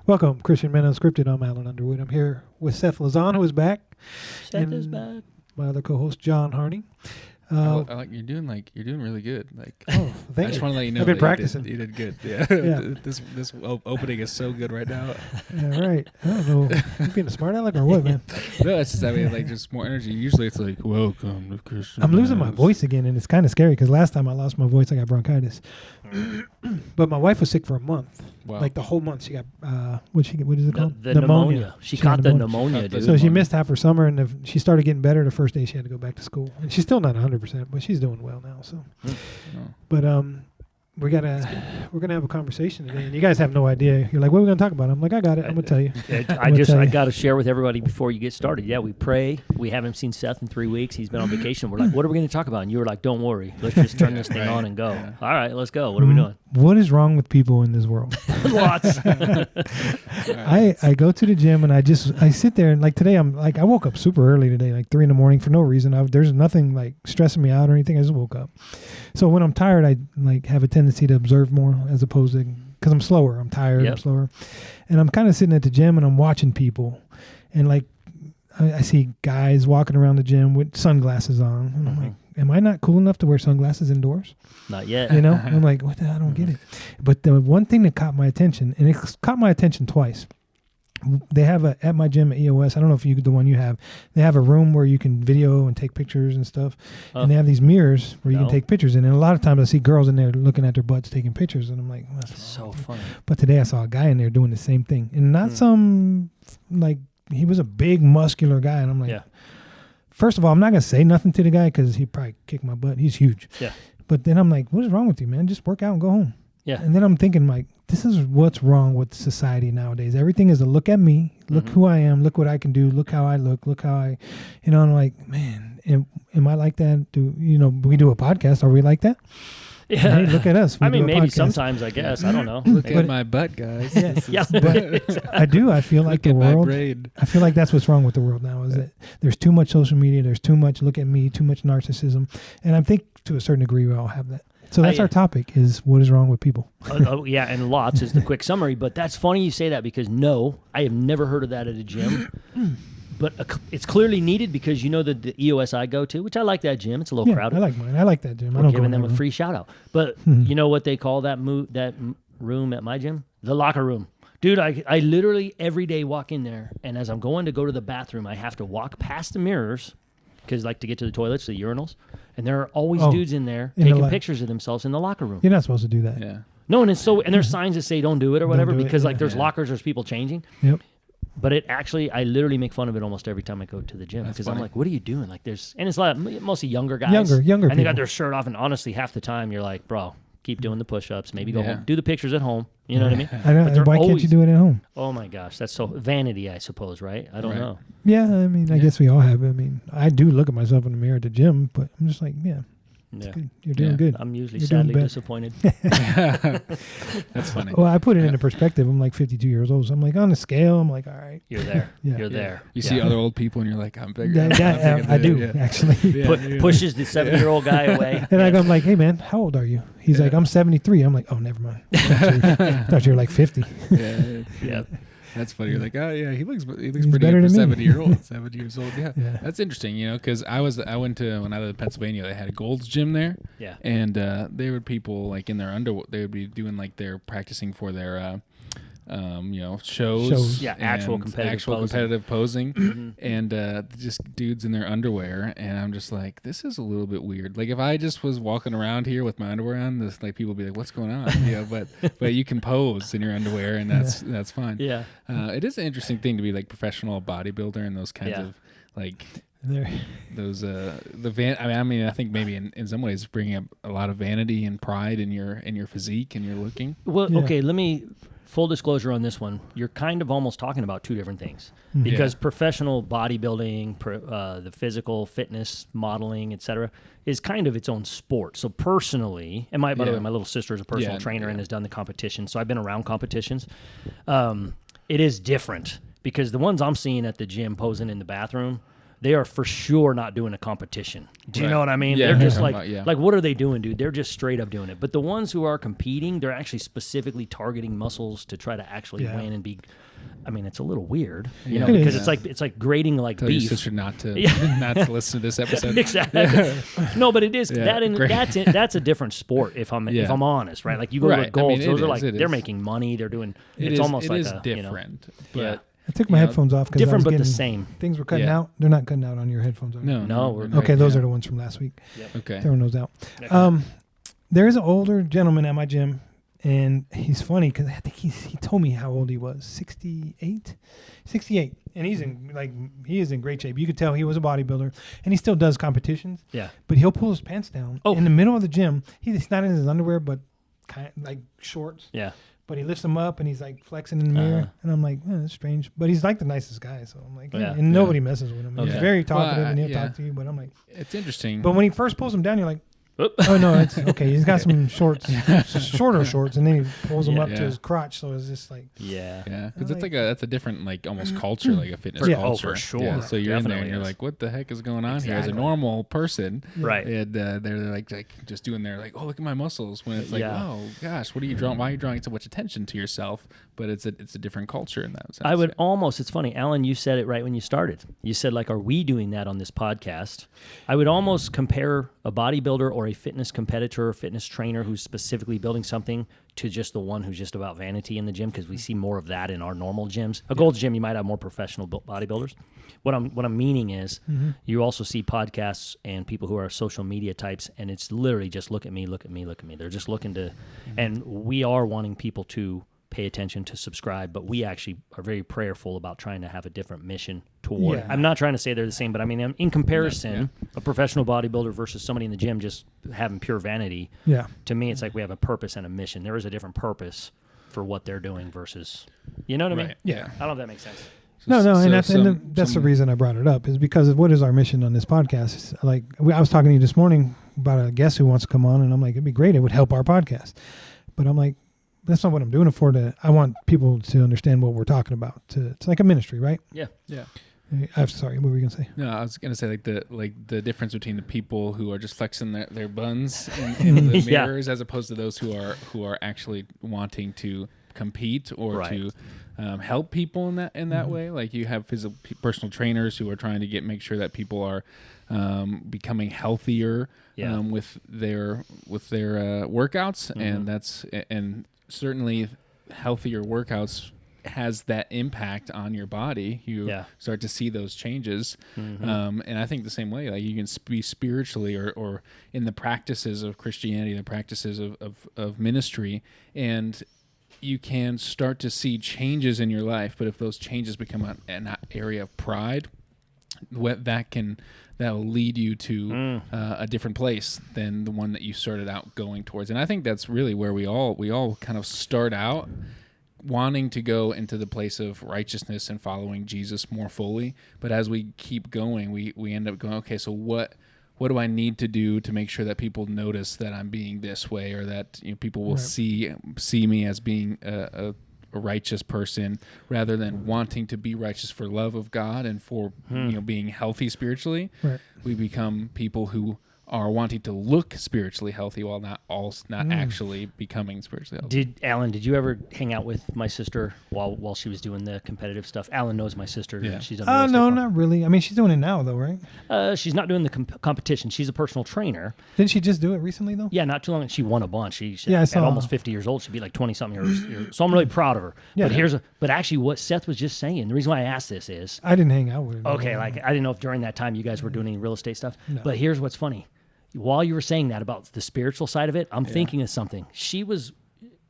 Welcome, Christian Men Unscripted. I'm Alan Underwood. I'm here with Seth Lazan, who is back. Seth is back. My other co-host, John Harney. I like you're doing really good. Like, oh, thank I just you. want to let you know I've been practicing. You did good. Yeah. Yeah. This opening is so good right now. Yeah, right. I don't know. You being a smart aleck or what, man? No, it's just like just more energy. Usually it's like welcome to Christian. I'm losing my voice again, and it's kind of scary because last time I lost my voice, I got bronchitis. But my wife was sick for a month. Wow. Like the whole month, she got what is it called? The pneumonia. She caught the pneumona, dude. So she missed half her summer, and she started getting better the first day she had to go back to school. And she's still not 100%, but she's doing well now. So, but we're gonna have a conversation today, and you guys have no idea. You're like, what are we gonna talk about? I'm like, I got it. I'm gonna tell you. I got to share with everybody before you get started. Yeah, we pray. We haven't seen Seth in 3 weeks. He's been on vacation. We're like, what are we gonna talk about? And you were like, don't worry. Let's just turn this thing on and go. Yeah. All right, let's go. What are we doing? What is wrong with people in this world? Lots. I go to the gym and I sit there and like today I woke up super early today, like 3 a.m. for no reason. There's nothing like stressing me out or anything. I just woke up. So when I'm tired, I like have a tendency to observe more as opposed to because I'm slower. I'm tired. Yep. I'm slower, and I'm kind of sitting at the gym and I'm watching people, and like I see guys walking around the gym with sunglasses on, and I'm like, am I not cool enough to wear sunglasses indoors? Not yet. You know, I'm like, what the hell? I don't get it. But the one thing that caught my attention, and it caught my attention twice. They have at my gym at EOS, I don't know if the one you have, they have a room where you can video and take pictures and stuff. And they have these mirrors where you can take pictures in. And a lot of times I see girls in there looking at their butts taking pictures. And I'm like, well, that's so funny. But today I saw a guy in there doing the same thing. And not some, like, he was a big muscular guy. And I'm like, first of all, I'm not going to say nothing to the guy because he'd probably kick my butt. He's huge. Yeah. But then I'm like, what is wrong with you, man? Just work out and go home. Yeah. And then I'm thinking, like, this is what's wrong with society nowadays. Everything is a look at me, look who I am, look what I can do, look how I look how I, I'm like, man, am I like that? We do a podcast. Are we like that? Yeah. Hey, look at us. I mean, maybe sometimes, I guess. I don't know. Look at my butt, guys. Yeah. But I feel like the world, I feel like that's what's wrong with the world now is that there's too much social media. There's too much look at me, too much narcissism. And I think to a certain degree, we all have that. So that's our topic is what is wrong with people. Yeah, and lots is the quick summary. But that's funny you say that because I have never heard of that at a gym. But it's clearly needed because the EOS I go to, which I like that gym. It's a little crowded. I like mine. I like that gym. We're giving them a free shout out. But you know what they call that room at my gym? The locker room. Dude, I literally every day walk in there, and as I'm going to go to the bathroom, I have to walk past the mirrors because to get to the toilets, the urinals, and there are always dudes in there taking pictures of themselves in the locker room. You're not supposed to do that. Yeah. No, and there's signs that say don't do it or whatever because there's lockers, there's people changing. Yep. But I literally make fun of it almost every time I go to the gym because I'm like, what are you doing? Like and it's a lot mostly younger guys. Younger and they got their shirt off, and honestly, half the time you're like, bro, keep doing the push-ups. Maybe go home, do the pictures at home. You know what I mean? I know. Why can't you do it at home? Oh my gosh, that's so vanity, I suppose, right? I don't know. Yeah, I mean, I guess we all have it. I mean, I do look at myself in the mirror at the gym, but I'm just like, it's good. You're doing good. I'm usually sadly disappointed. That's funny. Well, I put it into perspective. I'm like 52 years old, so I'm like on the scale. I'm like, all right, you're there. You're there. You see other old people, and you're like, I'm bigger. I do actually. Pushes the 7-year-old guy away. And I'm like, hey man, how old are you? He's like, I'm 73. I'm like, oh, never mind. I thought you were like 50. Yeah. That's funny. You're like, oh yeah, he looks pretty good for 70 years old. Yeah. That's interesting. Because I went to when I lived in Pennsylvania, they had a Gold's Gym there. Yeah, and they were people like in their underwear. They would be doing like they're practicing for their shows. Yeah, actual competitive posing. And just dudes in their underwear, and I'm just like, this is a little bit weird. Like if I just was walking around here with my underwear on, this like people would be like, what's going on? But you can pose in your underwear, and that's fine. Yeah, it is an interesting thing to be like professional bodybuilder and those kinds of like. Those I mean I think maybe in some ways bringing up a lot of vanity and pride in your physique and your looking. Well, okay, let me full disclosure on this one. You're kind of almost talking about two different things because professional bodybuilding, the physical fitness modeling, etc., is kind of its own sport. So personally, and by the way, my little sister is a personal trainer and has done the competition, so I've been around competitions. It is different because the ones I'm seeing at the gym posing in the bathroom. they are for sure not doing a competition. Do you Right. know what I mean? Yeah, They're just yeah. like, what are they doing, dude? They're just straight up doing it. But the ones who are competing, they're actually specifically targeting muscles to try to actually win and be. I mean, it's a little weird, you know, because it's like grading like Tell beef. your sister not to not to listen to this episode. Exactly. No, but it is Yeah, that's a different sport. If I'm honest, right? Like you go to Right. golf, I mean, those it are is, like it they're is. making money. They're doing. It It's is, almost it like is a different, but Yeah. I took my headphones off because different but the same. Things were cutting Yeah. out. They're not cutting out on your headphones. Are they? No, we're Okay, those are the ones from last week. Okay. Throwing those out. Okay. There is an older gentleman at my gym, and he's funny because I think he told me how old he was. 68, and he is in great shape. You could tell he was a bodybuilder, and he still does competitions. Yeah. But he'll pull his pants down in the middle of the gym. He's not in his underwear, but kind of like shorts. Yeah. But he lifts them up and he's like flexing in the mirror, and I'm like, that's strange. But he's like the nicest guy, so I'm like, and nobody messes with him. He's very talkative, and he'll talk to you. But I'm like, it's interesting. But when he first pulls them down, you're like, oh no, it's okay. He's got some shorts, shorter shorts, and then he pulls them up to his crotch. So it's just like, because it's like that's a different like almost culture, like a fitness culture. Oh, for sure. Yeah, so you're in there and Definitely you're is. like, what the heck is going on here? As a normal person, Right. And they're like just doing their like, oh, look at my muscles. When it's like, oh gosh, what are you drawing? Why are you drawing so much attention to yourself? But it's a different culture in that sense. I would almost. It's funny, Alan. You said it right when you started. You said like, are we doing that on this podcast? I would almost compare a bodybuilder or a fitness competitor or fitness trainer who's specifically building something to just the one who's just about vanity in the gym, because we see more of that in our normal gyms. A Gold's Gym, you might have more professional bodybuilders. What I'm meaning is you also see podcasts and people who are social media types, and it's literally just look at me, look at me, look at me. They're just looking to, and we are wanting people to pay attention, to subscribe, but we actually are very prayerful about trying to have a different mission toward. Yeah. I'm not trying to say they're the same, but I mean, in comparison, a professional bodybuilder versus somebody in the gym just having pure vanity. Yeah. To me, it's like we have a purpose and a mission. There is a different purpose for what they're doing versus, you know what I mean? Yeah. I don't know if that makes sense. No, and that's the reason I brought it up, is because of what is our mission on this podcast. Like I was talking to you this morning about a guest who wants to come on, and I'm like, it'd be great. It would help our podcast. But I'm like, that's not what I'm doing it for. I want people to understand what we're talking about. It's like a ministry, right? Yeah. Yeah. I'm sorry. What were you gonna say? No, I was gonna say the difference between the people who are just flexing their buns in the mirrors, as opposed to those who are actually wanting to compete or to help people in that way. Like you have personal trainers who are trying to make sure that people are becoming healthier with their workouts, and certainly healthier workouts has that impact on your body. You start to see those changes. And I think the same way, like you can be spiritually or in the practices of Christianity, the practices of ministry, and you can start to see changes in your life. But if those changes become an area of pride, that will lead you to a different place than the one that you started out going towards. And I think that's really where we all kind of start out wanting to go into the place of righteousness and following Jesus more fully. But as we keep going, we end up going, okay, so what do I need to do to make sure that people notice that I'm being this way, or that people will see me as being a righteous person, rather than wanting to be righteous for love of God and for being healthy spiritually. Right. We become people who are wanting to look spiritually healthy while not actually becoming spiritually healthy. Alan, did you ever hang out with my sister while she was doing the competitive stuff? Alan knows my sister. Yeah. She's done no, not really. I mean, she's doing it now, though, right? She's not doing the competition. She's a personal trainer. Didn't she just do it recently, though? Yeah, not too long. She won a bunch. She's I at saw. almost 50 years old. She'd be like 20-something years. So I'm really proud of her. Yeah. But actually what Seth was just saying, the reason why I asked this is... I didn't hang out with her. Okay, like I didn't know if during that time you guys were doing any real estate stuff. No. But here's what's funny. While you were saying that about the spiritual side of it, I'm thinking of something.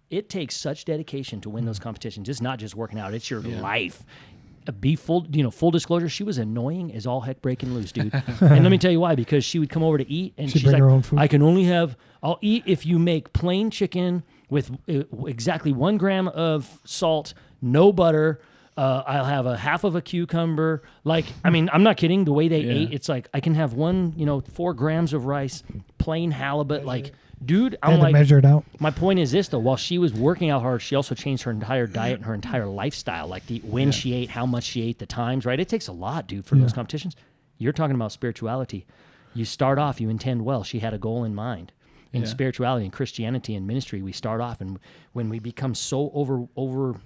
It takes such dedication to win those competitions. It's not just working out; it's your life. Be full disclosure. She was annoying as all heck breaking loose, dude. And let me tell you why. Because she would come over to eat, and she's bring like, her own food? I'll eat if you make plain chicken with exactly 1 gram of salt, no butter. I'll have a half of a cucumber. Like, I mean, I'm not kidding. The way they ate, it's like I can have 4 grams of rice, plain halibut. Like, dude, I'm like, measure it out. My point is this, though. While she was working out hard, she also changed her entire diet and her entire lifestyle. Like when she ate, how much she ate, the times, right? It takes a lot, dude, for those competitions. You're talking about spirituality. You start off, you intend well. She had a goal in mind. In spirituality and Christianity and ministry, we start off, and when we become so over,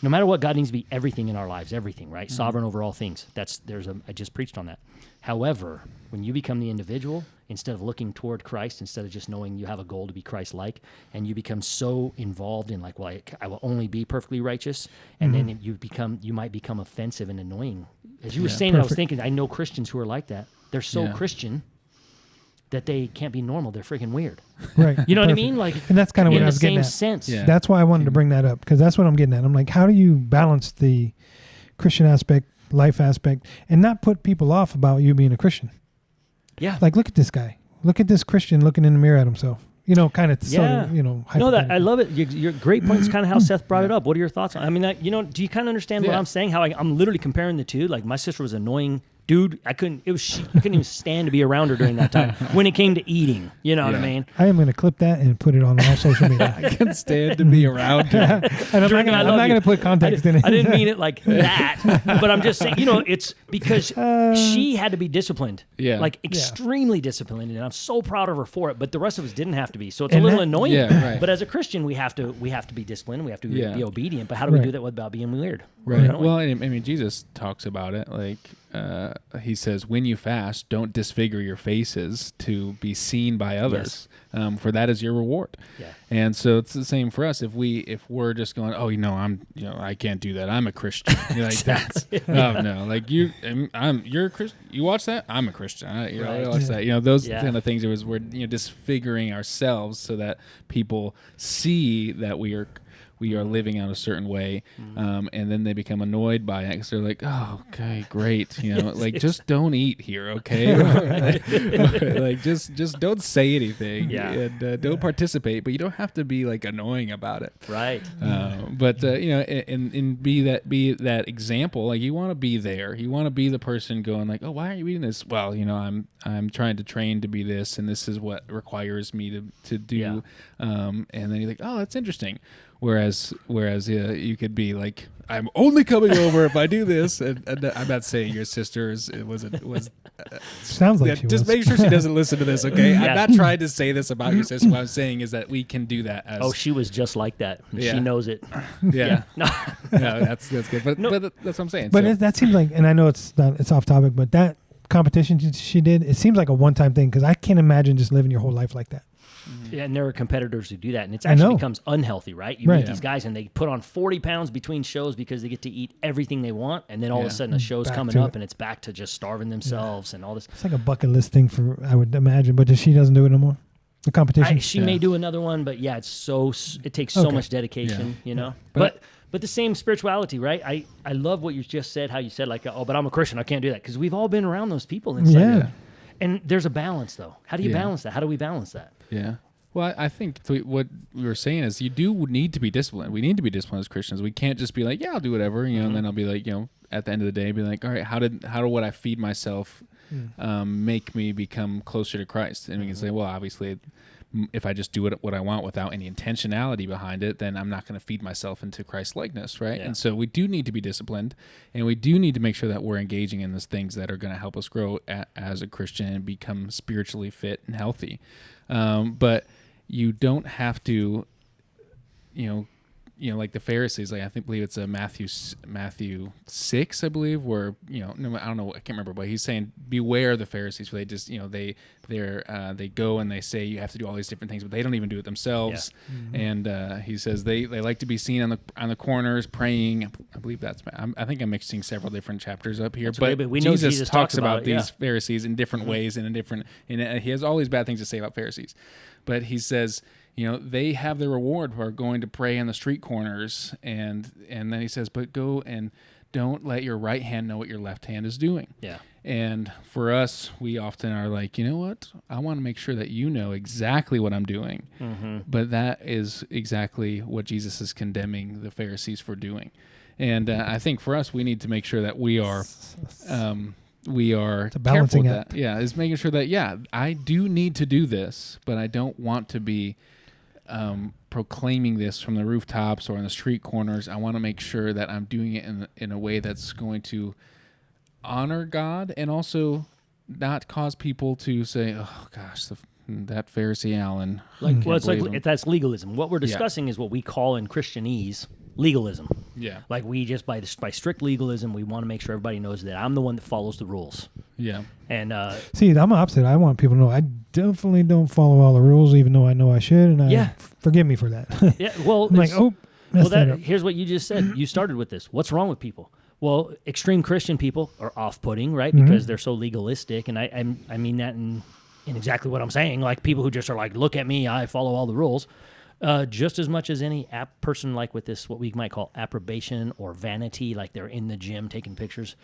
no matter what, God needs to be everything in our lives, everything, right? Sovereign over all things. I just preached on that. However, when you become the individual, instead of looking toward Christ, instead of just knowing you have a goal to be Christ-like, and you become so involved in like, well, I will only be perfectly righteous, and then you might become offensive and annoying. As you were saying, I was thinking, I know Christians who are like that. They're so Christian that they can't be normal. They're freaking weird. Right. You know what I mean? Like, and that's kind of what I was getting at. Sense. Yeah. That's why I wanted to bring that up, because that's what I'm getting at. I'm like, how do you balance the Christian aspect, life aspect, and not put people off about you being a Christian? Yeah. Like, look at this guy. Look at this Christian looking in the mirror at himself. You know, kind of, sort of, you know. No, that I love it. Your great point is kind of how Seth brought it up. What are your thoughts on it? I mean, you know, do you kind of understand what I'm saying? How I'm literally comparing the two. Like, my sister was annoying. Dude, I couldn't even stand to be around her during that time when it came to eating. You know what I mean? I am going to clip that and put it on all social media. I can stand to be around her. And I'm not going to put context in it. I didn't mean it like that, but I'm just saying, you know, it's because she had to be disciplined. Yeah. Like extremely disciplined, and I'm so proud of her for it, but the rest of us didn't have to be. So it's a little annoying. Yeah, right. But as a Christian, we have to be disciplined, we have to be obedient, but how do we do that without being weird? Right. Well, I mean, Jesus talks about it. Like, he says, when you fast, don't disfigure your faces to be seen by others, for that is your reward. Yeah. And so it's the same for us. If we're just going, oh, I can't do that. I'm a Christian. You're like that's no, like you're a Christian. You watch that? I'm a Christian. I watch that. You know, those kind of things. We're disfiguring ourselves so that people see that we are living out a certain way, and then they become annoyed by it because they're like, oh, okay, great, like just don't eat here, okay? Like just don't say anything, and don't participate, but you don't have to be like annoying about it, right? But and be that example. Like you want to be there, you want to be the person going like, oh, why are you eating this? Well, I'm trying to train to be this, and this is what requires me to do, and then you're like, oh, that's interesting. Whereas you could be like, I'm only coming over if I do this, and I'm not saying your sister was sounds like she just was. Make sure she doesn't listen to this, okay? I'm not trying to say this about your sister. What I'm saying is that we can do that. She was just like that. She knows it. Yeah. No, that's good. But that's what I'm saying. But that seems like, and I know it's off topic, but that competition she did, it seems like a one-time thing because I can't imagine just living your whole life like that. Yeah, and there are competitors who do that, and it actually becomes unhealthy, right? You meet these guys, and they put on 40 pounds between shows because they get to eat everything they want, and then all of a sudden a show's coming up, and it's back to just starving themselves and all this. It's like a bucket list thing I would imagine, but she doesn't do it no more? The competition? She may do another one, but it takes so much dedication, But the same spirituality, right? I love what you just said, how you said like, oh, but I'm a Christian, I can't do that, because we've all been around those people. And and there's a balance, though. How do you balance that? How do we balance that? Yeah. Well, I think what we were saying is you do need to be disciplined. We need to be disciplined as Christians. We can't just be like, yeah, I'll do whatever, and then I'll be like, at the end of the day, be like, all right, how do what I feed myself make me become closer to Christ? And we can say, well, obviously, if I just do what I want without any intentionality behind it, then I'm not going to feed myself into Christ likeness, right? Yeah. And so we do need to be disciplined, and we do need to make sure that we're engaging in those things that are going to help us grow as a Christian and become spiritually fit and healthy. But you don't have to, like the Pharisees. Like I believe it's Matthew 6, I believe, where I don't know, I can't remember, but he's saying beware of the Pharisees, where they just they go and they say you have to do all these different things, but they don't even do it themselves. Yeah. And he says they like to be seen on the corners praying. I believe I think I'm mixing several different chapters up here, but we know Jesus talks about these Pharisees in different ways and he has all these bad things to say about Pharisees, but he says, they have their reward for going to pray in the street corners, and then he says, but go and don't let your right hand know what your left hand is doing. Yeah. And for us, we often are like, you know what? I want to make sure that you know exactly what I'm doing. Mm-hmm. But that is exactly what Jesus is condemning the Pharisees for doing. And I think for us, we need to make sure that we are careful with that. Yeah, is making sure that, I do need to do this, but I don't want to be proclaiming this from the rooftops or in the street corners. I want to make sure that I'm doing it in a way that's going to honor God and also not cause people to say, oh gosh, that Pharisee Alan. Like, well, it's like that's legalism. What we're discussing is what we call in Christianese legalism. Yeah. Like we just by strict legalism, we want to make sure everybody knows that I'm the one that follows the rules. Yeah. And see, I'm opposite. I want people to know I definitely don't follow all the rules, even though I know I should, and forgive me for that. Yeah. Well, I'm like, here's what you just said. You started with this. What's wrong with people? Well, extreme Christian people are off-putting, right? Because they're so legalistic, and I mean that in exactly what I'm saying. Like people who just are like, look at me, I follow all the rules. Just as much as any person like with this, what we might call approbation or vanity, like they're in the gym taking pictures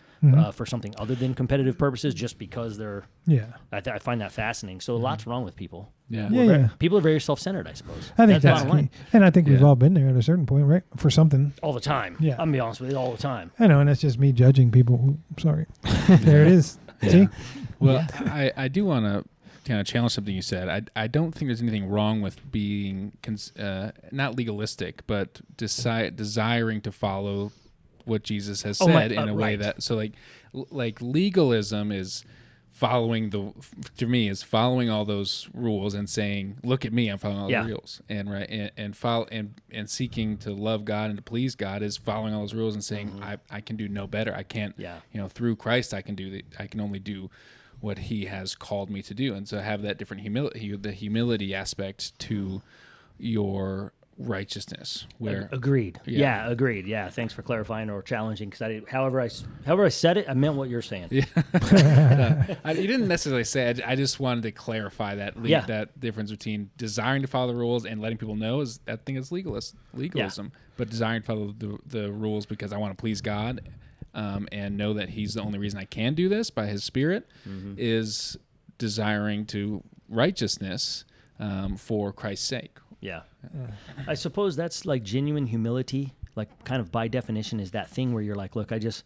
for something other than competitive purposes, just because they're. Yeah. I find that fascinating. So a lot's wrong with people. Yeah. People are very self-centered, I suppose. I think that's key. And I think we've all been there at a certain point, right? For something. All the time. Yeah. I'm going to be honest with you, all the time. I know, and that's just me judging people. Sorry. There it is. Yeah. See? Well, I do want to kind of challenge something you said. I don't think there's anything wrong with being not legalistic, but desiring to follow what Jesus has said in a way that like legalism is following following all those rules and saying, look at me, I'm following all the rules, and seeking to love God and to please God is following all those rules and saying I can do no better. I can't through Christ I can only do what he has called me to do. And so have that different humility aspect to your righteousness. Where agreed. Yeah, agreed. Yeah, thanks for clarifying or challenging, because however I said it, I meant what you're saying. Yeah. You didn't necessarily say it. I just wanted to clarify that difference between desiring to follow the rules and letting people know is I think it's legalism, but desiring to follow the rules because I want to please God. And know that he's the only reason I can do this by his Spirit is desiring to righteousness for Christ's sake. Yeah. I suppose that's like genuine humility, like kind of by definition is that thing where you're like, look, it's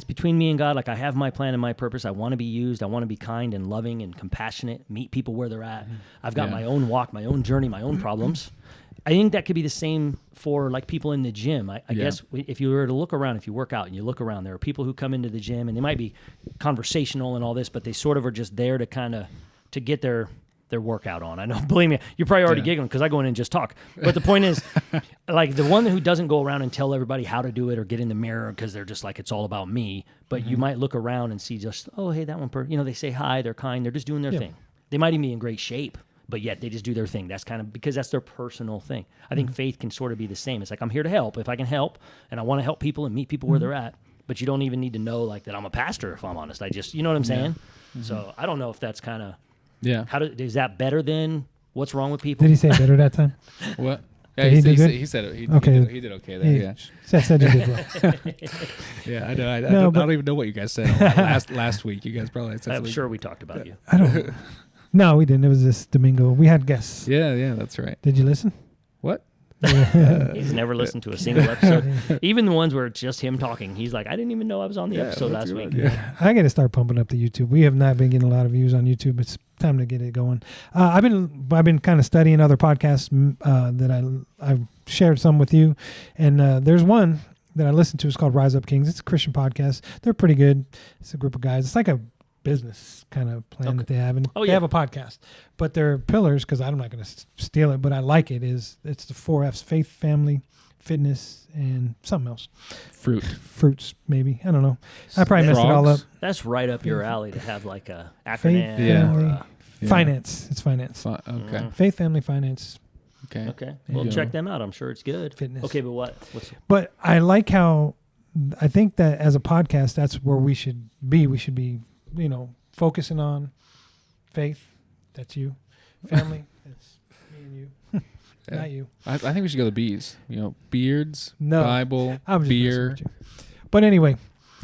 between me and God. Like I have my plan and my purpose. I want to be used. I want to be kind and loving and compassionate, meet people where they're at. I've got my own walk, my own journey, my own problems. I think that could be the same for like people in the gym. I guess if you were to look around, if you work out and you look around, there are people who come into the gym and they might be conversational and all this, but they sort of are just there to get their workout on. I know, believe me, you're probably already giggling because I go in and just talk. But the point is, like the one who doesn't go around and tell everybody how to do it or get in the mirror because they're just like, it's all about me. But you might look around and see just, oh, hey, that one person, they say hi, they're kind, they're just doing their thing. They might even be in great shape, but yet they just do their thing. That's kind of because that's their personal thing. I think faith can sort of be the same. It's like, I'm here to help. If I can help and I want to help people and meet people where they're at, but you don't even need to know like that I'm a pastor, if I'm honest. I just, you know what I'm saying? So I don't know if that's kind of, is that better than what's wrong with people? Did he say better that time? What? Yeah, he said it. He did okay there. Said you did well. Yeah, I know. I don't even know what you guys said last week. You guys probably said I'm sure we talked about you. I don't. No, we didn't. It was this Domingo. We had guests. Yeah, that's right. Did you listen? What? He's never listened to a single episode. Even the ones where it's just him talking. He's like, I didn't even know I was on the episode last week. Yeah. I got to start pumping up the YouTube. We have not been getting a lot of views on YouTube. It's time to get it going. I've been kind of studying other podcasts that I've shared some with you, and there's one that I listen to. It's called Rise Up Kings. It's a Christian podcast. They're pretty good. It's a group of guys. It's like a business kind of plan that they have, and they have a podcast, but their pillars, because I'm not going to steal it, but I like it, it's the 4 F's: faith, family, fitness, and something else. Fruits, maybe. I don't know. I probably messed it all up. That's right up your alley to have like a acronym. Faith, family, finance. It's finance. Okay. Faith, family, finance. Okay. Well, check them out. I'm sure it's good. Fitness. Okay, but But I like how, I think that as a podcast, that's where we should be. We should be, focusing on faith. That's you. Family. That's me and you. Not you. I think we should go to B's. Beards, Bible, beer. But anyway.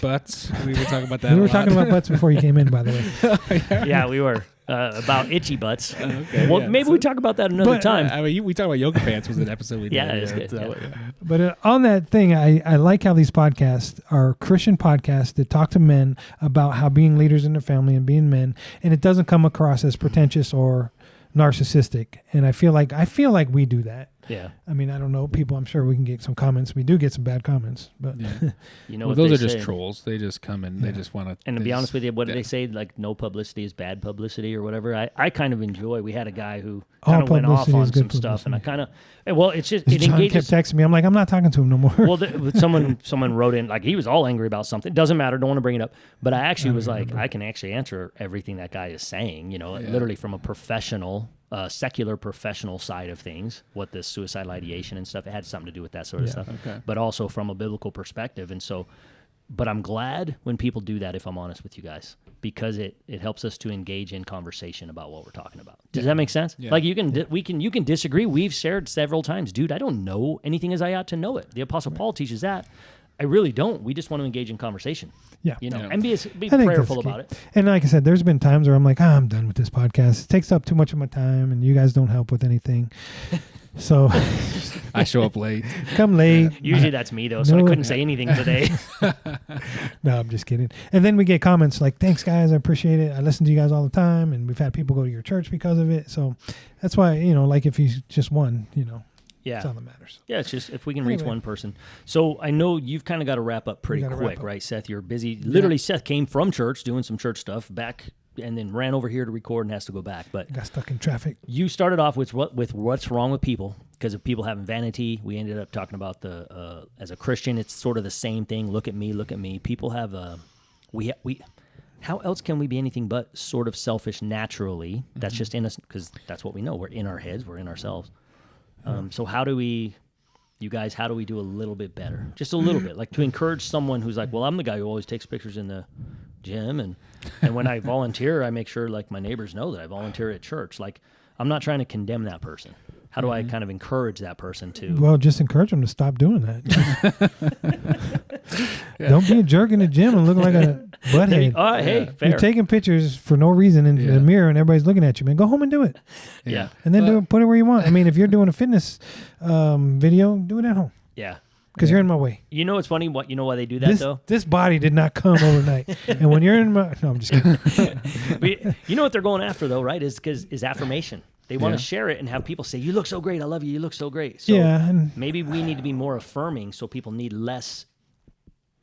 Butts. We were talking about that. We were talking about butts before you came in, by the way. Yeah, we were. About itchy butts. Okay, maybe we talk about that another time. I mean, we talked about yoga pants was an episode we did. Yeah, it's good. But on that thing, I like how these podcasts are Christian podcasts that talk to men about how being leaders in their family and being men, and it doesn't come across as pretentious or narcissistic. And I feel like we do that. Yeah. I mean, I don't know. People, I'm sure we can get some comments. We do get some bad comments, but you know, well, what those they are say. just trolls. They just come and they just want to. And to be honest with you, what do they say? Like, no publicity is bad publicity or whatever. I kind of enjoy. We had a guy who kind of went off on some stuff, and I kind of, well, it's just it John engages. kept texting me. I'm like, I'm not talking to him no more. Well, someone wrote in, like, he was all angry about something. Doesn't matter. Don't want to bring it up. But I actually was like, I can actually answer everything that guy is saying. You know, literally from a professional. Secular professional side of things, what this suicidal ideation and stuff, it had something to do with that sort of stuff, but also from a biblical perspective. And so, but I'm glad when people do that, if I'm honest with you guys, because it helps us to engage in conversation about what we're talking about. Does that make sense? Yeah. Like you can disagree. We've shared several times, dude, I don't know anything as I ought to know it. The Apostle Paul teaches that. I really don't. We just want to engage in conversation. Yeah. You know, and be prayerful about it. And like I said, there's been times where I'm like, I'm done with this podcast. It takes up too much of my time and you guys don't help with anything. So I show up late. Come late. Usually that's me though, so I couldn't say anything today. No, I'm just kidding. And then we get comments like, thanks guys, I appreciate it. I listen to you guys all the time, and we've had people go to your church because of it. So that's why, you know, like if he's just one, you know. Yeah. That's all that matters. Yeah, it's just if we can reach one person. So I know you've kind of got to wrap up pretty quick, right, Seth? You're busy. Literally, Seth came from church doing some church stuff back and then ran over here to record and has to go back. But got stuck in traffic. You started off with what's wrong with people because of people having vanity. We ended up talking about the as a Christian, it's sort of the same thing. Look at me, look at me. People have we how else can we be anything but sort of selfish naturally? That's just in us because that's what we know. We're in our heads. We're in ourselves. So how do we do a little bit better? Just a little bit, like to encourage someone who's like, well, I'm the guy who always takes pictures in the gym. And when I volunteer, I make sure like my neighbors know that I volunteer at church. Like I'm not trying to condemn that person. How do I kind of encourage that person to? Well, just encourage them to stop doing that. Don't be a jerk in the gym and look like a butthead. All right, hey, fair. You're taking pictures for no reason in the mirror and everybody's looking at you, man. Go home and do it. Yeah. And then put it where you want. I mean, if you're doing a fitness video, do it at home. Yeah. Because you're in my way. You know what's funny? You know why they do that, though? This body did not come overnight. And when you're in my... No, I'm just kidding. You know what they're going after, though, right? Is affirmation. They want to share it and have people say, you look so great. I love you. You look so great. So maybe we need to be more affirming so people need less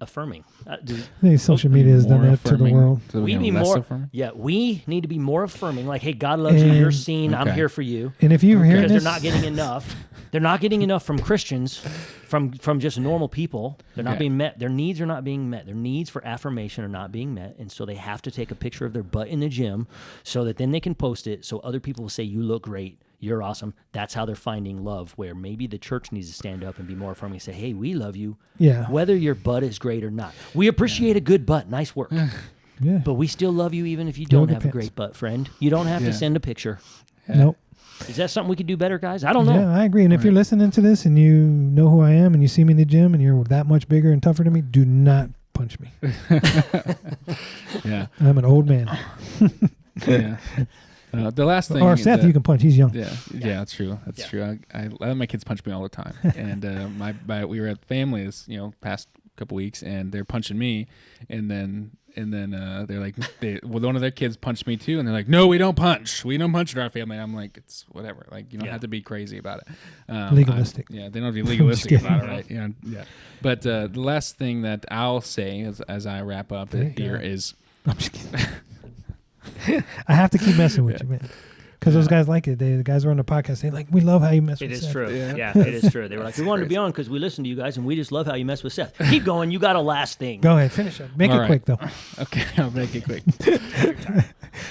affirming. I think social media has done that to the world. So we need more affirming? Yeah, we need to be more affirming. Like, hey, God loves you. You're seen. I'm here for you. And if you're hearing this... Because they're not getting enough. They're not getting enough from Christians, from just normal people. They're not being met. Their needs are not being met. Their needs for affirmation are not being met. And so they have to take a picture of their butt in the gym so that then they can post it so other people will say, you look great. You're awesome. That's how they're finding love, where maybe the church needs to stand up and be more affirming and say, hey, we love you. Yeah. Whether your butt is great or not. We appreciate a good butt. Nice work. Yeah. But we still love you even if you don't have a great butt, friend. You don't have to send a picture. Nope. Is that something we could do better, guys? I don't know. Yeah, I agree. And if you're listening to this and you know who I am and you see me in the gym and you're that much bigger and tougher than me, do not punch me. Yeah. I'm an old man. Yeah. The last thing, or Seth, you can punch. He's young. Yeah, that's true. That's true. I let my kids punch me all the time, and we were at family this past couple weeks, and they're punching me, and then they're like, one of their kids punched me too, and they're like, no, we don't punch in our family. I'm like, it's whatever. Like you don't have to be crazy about it. Legalistic. They don't have to be legalistic about it, right? Yeah. But the last thing that I'll say as I wrap up here is, I'm just kidding. I have to keep messing with you, man. Because those guys like it. The guys were on the podcast. They're like, we love how you mess with Seth. It is true. Yeah, it is true. They were like, we wanted to be on because we listen to you guys, and we just love how you mess with Seth. Keep going. You got a last thing. Go ahead. Finish it. Make it quick, though. Okay, I'll make it quick.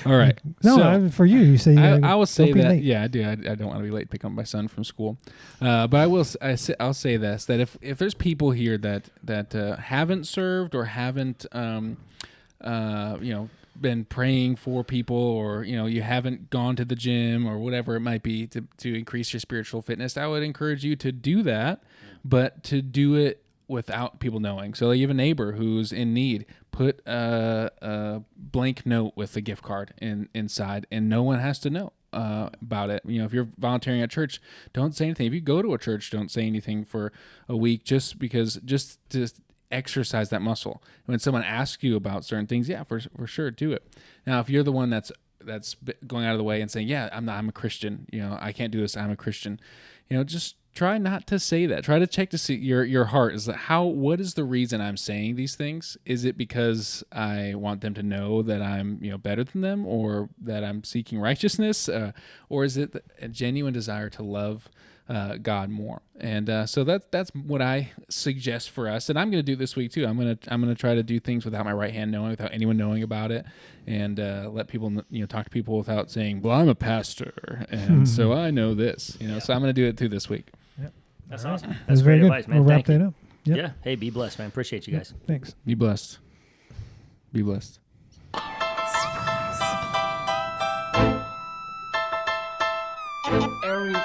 All right. No, for you. You say I will say that. Late. Yeah, I do. I don't want to be late to pick up my son from school. But I'll say this, that if there's people here that haven't served or haven't, been praying for people, or you haven't gone to the gym or whatever it might be to increase your spiritual fitness, I would encourage you to do that, but to do it without people knowing. So you have a neighbor who's in need, put a blank note with a gift card inside, and no one has to know about it. If you're volunteering at church, don't say anything. If you go to a church, don't say anything for a week, just to exercise that muscle. When someone asks you about certain things, for sure, do it. Now, if you're the one that's going out of the way and saying, yeah, I'm a Christian. I can't do this. I'm a Christian. Just try not to say that. Try to check to see your heart. Is that what is the reason I'm saying these things? Is it because I want them to know that I'm, better than them, or that I'm seeking righteousness? Or is it a genuine desire to love God more? And so that's what I suggest for us. And I'm going to do this week too. I'm going to try to do things without my right hand knowing, without anyone knowing about it, and let people, talk to people without saying, well, I'm a pastor, and so I know this, So I'm going to do it too this week. Yep. That's All awesome. right. That's very great good. advice, man. We'll wrap Thank that you. up. Yep. Yeah. Hey, be blessed, man. Appreciate you guys. Thanks. Be blessed. Be blessed. Eric